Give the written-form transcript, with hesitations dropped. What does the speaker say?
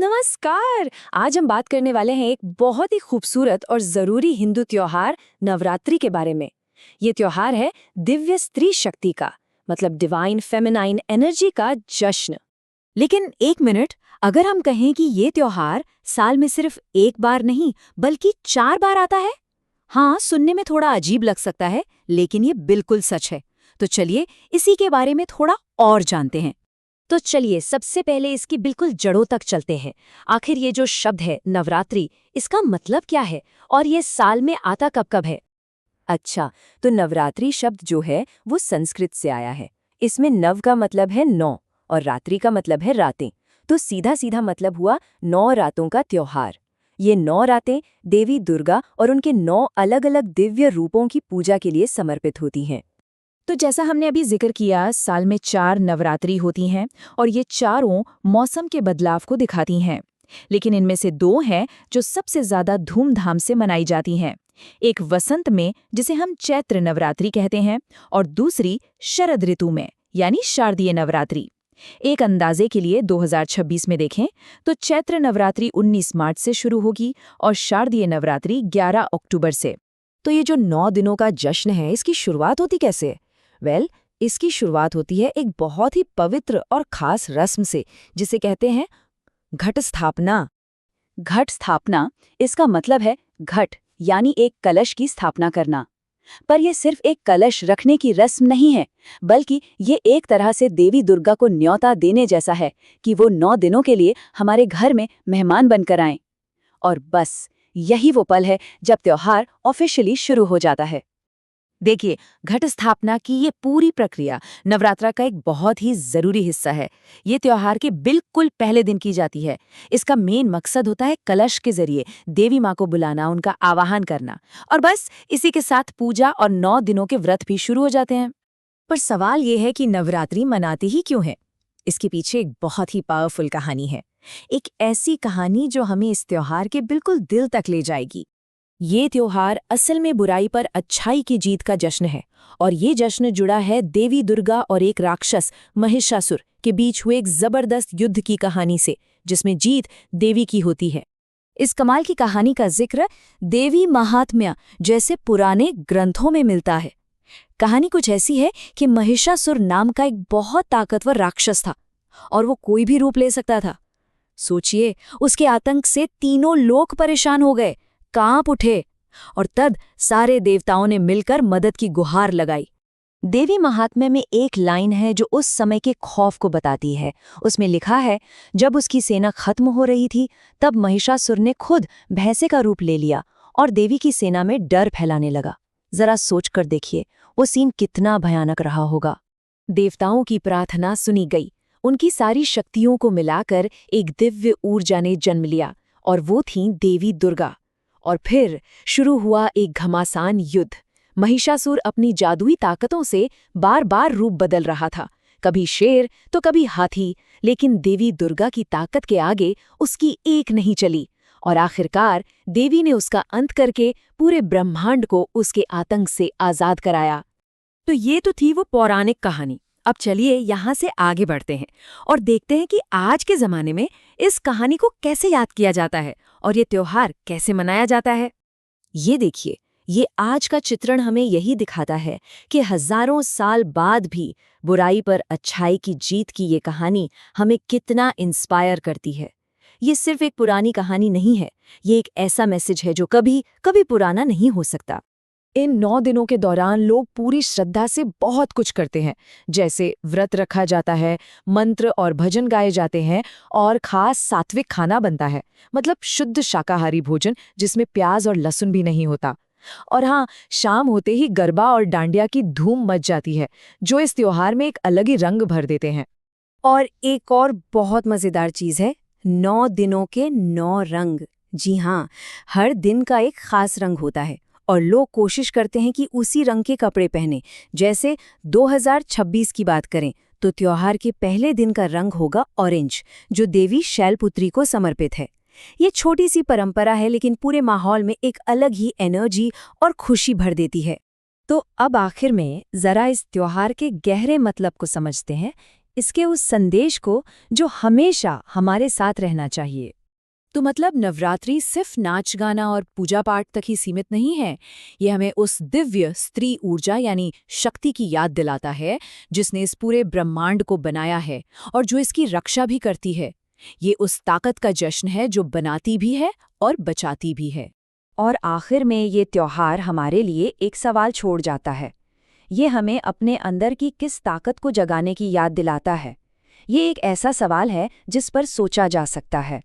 नमस्कार। आज हम बात करने वाले हैं एक बहुत ही खूबसूरत और जरूरी हिंदू त्योहार नवरात्रि के बारे में। ये त्योहार है दिव्य स्त्री शक्ति का, मतलब डिवाइन फेमिनाइन एनर्जी का जश्न। लेकिन एक मिनट, अगर हम कहें कि ये त्योहार साल में सिर्फ एक बार नहीं बल्कि 4 बार आता है। हाँ, सुनने में थोड़ा अजीब लग सकता है, लेकिन ये बिल्कुल सच है। तो चलिए इसी के बारे में थोड़ा और जानते हैं। तो चलिए सबसे पहले इसकी बिल्कुल जड़ों तक चलते हैं। आखिर ये जो शब्द है नवरात्रि, इसका मतलब क्या है और ये साल में आता कब कब है? अच्छा, तो नवरात्रि शब्द जो है वो संस्कृत से आया है। इसमें नव का मतलब है 9 और रात्रि का मतलब है रातें। तो सीधा सीधा मतलब हुआ 9 रातों का त्योहार। ये 9 रातें देवी दुर्गा और उनके 9 अलग अलग दिव्य रूपों की पूजा के लिए समर्पित होती हैं। तो जैसा हमने अभी जिक्र किया, साल में 4 नवरात्रि होती हैं और ये चारों मौसम के बदलाव को दिखाती हैं। लेकिन इनमें से 2 हैं जो सबसे ज्यादा धूमधाम से मनाई जाती हैं। एक वसंत में, जिसे हम चैत्र नवरात्रि कहते हैं, और दूसरी शरद ऋतु में, यानी शारदीय नवरात्रि। एक अंदाजे के लिए 2026 में देखें तो चैत्र नवरात्रि 19 मार्च से शुरू होगी और शारदीय नवरात्रि 11 अक्टूबर से। तो ये जो 9 दिनों का जश्न है, इसकी शुरुआत होती कैसे? इसकी शुरुआत होती है एक बहुत ही पवित्र और खास रस्म से, जिसे कहते हैं घट स्थापना। घट स्थापना, इसका मतलब है घट यानी एक कलश की स्थापना करना। पर यह सिर्फ एक कलश रखने की रस्म नहीं है, बल्कि ये एक तरह से देवी दुर्गा को न्योता देने जैसा है कि वो 9 दिनों के लिए हमारे घर में मेहमान बनकर आएं। और बस यही वो पल है जब त्योहार ऑफिशियली शुरू हो जाता है। देखिए, घट स्थापना की ये पूरी प्रक्रिया नवरात्रा का एक बहुत ही जरूरी हिस्सा है। ये त्योहार के बिल्कुल पहले दिन की जाती है। इसका मेन मकसद होता है कलश के जरिए देवी माँ को बुलाना, उनका आवाहन करना, और बस इसी के साथ पूजा और 9 दिनों के व्रत भी शुरू हो जाते हैं। पर सवाल ये है कि नवरात्रि मनाते ही क्यों है? इसके पीछे एक बहुत ही पावरफुल कहानी है। एक ऐसी कहानी जो हमें इस त्योहार के बिल्कुल दिल तक ले जाएगी। ये त्योहार असल में बुराई पर अच्छाई की जीत का जश्न है, और ये जश्न जुड़ा है देवी दुर्गा और एक राक्षस महिषासुर के बीच हुए एक जबरदस्त युद्ध की कहानी से, जिसमें जीत देवी की होती है। इस कमाल की कहानी का जिक्र देवी महात्म्य जैसे पुराने ग्रंथों में मिलता है। कहानी कुछ ऐसी है कि महिषासुर नाम का एक बहुत ताकतवर राक्षस था, और वो कोई भी रूप ले सकता था। सोचिए, उसके आतंक से तीनों लोग परेशान हो गए, कांप उठे, और तब सारे देवताओं ने मिलकर मदद की गुहार लगाई। देवी महात्म्य में एक लाइन है जो उस समय के खौफ को बताती है। उसमें लिखा है, जब उसकी सेना खत्म हो रही थी, तब महिषासुर ने खुद भैंसे का रूप ले लिया और देवी की सेना में डर फैलाने लगा। जरा सोच कर देखिए, वो सीन कितना भयानक रहा होगा। देवताओं की प्रार्थना सुनी गई, उनकी सारी शक्तियों को मिलाकर एक दिव्य ऊर्जा ने जन्म लिया, और वो थी देवी दुर्गा। और फिर शुरू हुआ एक घमासान युद्ध। महिषासुर अपनी जादुई ताकतों से बार बार रूप बदल रहा था, कभी शेर तो कभी हाथी, लेकिन देवी दुर्गा की ताकत के आगे उसकी एक नहीं चली, और आखिरकार देवी ने उसका अंत करके पूरे ब्रह्मांड को उसके आतंक से आजाद कराया। तो ये तो थी वो पौराणिक कहानी। अब चलिए यहाँ से आगे बढ़ते हैं और देखते हैं कि आज के ज़माने में इस कहानी को कैसे याद किया जाता है और ये त्योहार कैसे मनाया जाता है। ये देखिए, ये आज का चित्रण हमें यही दिखाता है कि हजारों साल बाद भी बुराई पर अच्छाई की जीत की ये कहानी हमें कितना इंस्पायर करती है। ये सिर्फ एक पुरानी कहानी नहीं है, ये एक ऐसा मैसेज है जो कभी कभी पुराना नहीं हो सकता। इन 9 दिनों के दौरान लोग पूरी श्रद्धा से बहुत कुछ करते हैं, जैसे व्रत रखा जाता है, मंत्र और भजन गाए जाते हैं, और खास सात्विक खाना बनता है, मतलब शुद्ध शाकाहारी भोजन जिसमें प्याज और लहसुन भी नहीं होता। और हाँ, शाम होते ही गरबा और डांडिया की धूम मच जाती है, जो इस त्योहार में एक अलग ही रंग भर देते हैं। और एक और बहुत मज़ेदार चीज़ है, 9 दिनों के 9 रंग। जी हाँ, हर दिन का एक खास रंग होता है, और लोग कोशिश करते हैं कि उसी रंग के कपड़े पहने। जैसे 2026 की बात करें तो त्योहार के पहले दिन का रंग होगा ऑरेंज, जो देवी शैलपुत्री को समर्पित है। ये छोटी सी परंपरा है, लेकिन पूरे माहौल में एक अलग ही एनर्जी और खुशी भर देती है। तो अब आखिर में जरा इस त्योहार के गहरे मतलब को समझते हैं। इसके उस संदेश को जो हमेशा हमारे साथ रहना चाहिए। तो मतलब नवरात्रि सिर्फ नाच गाना और पूजा पाठ तक ही सीमित नहीं है। ये हमें उस दिव्य स्त्री ऊर्जा यानी शक्ति की याद दिलाता है जिसने इस पूरे ब्रह्मांड को बनाया है और जो इसकी रक्षा भी करती है। ये उस ताकत का जश्न है जो बनाती भी है और बचाती भी है। और आखिर में ये त्योहार हमारे लिए एक सवाल छोड़ जाता है। ये हमें अपने अंदर की किस ताकत को जगाने की याद दिलाता है। ये एक ऐसा सवाल है जिस पर सोचा जा सकता है।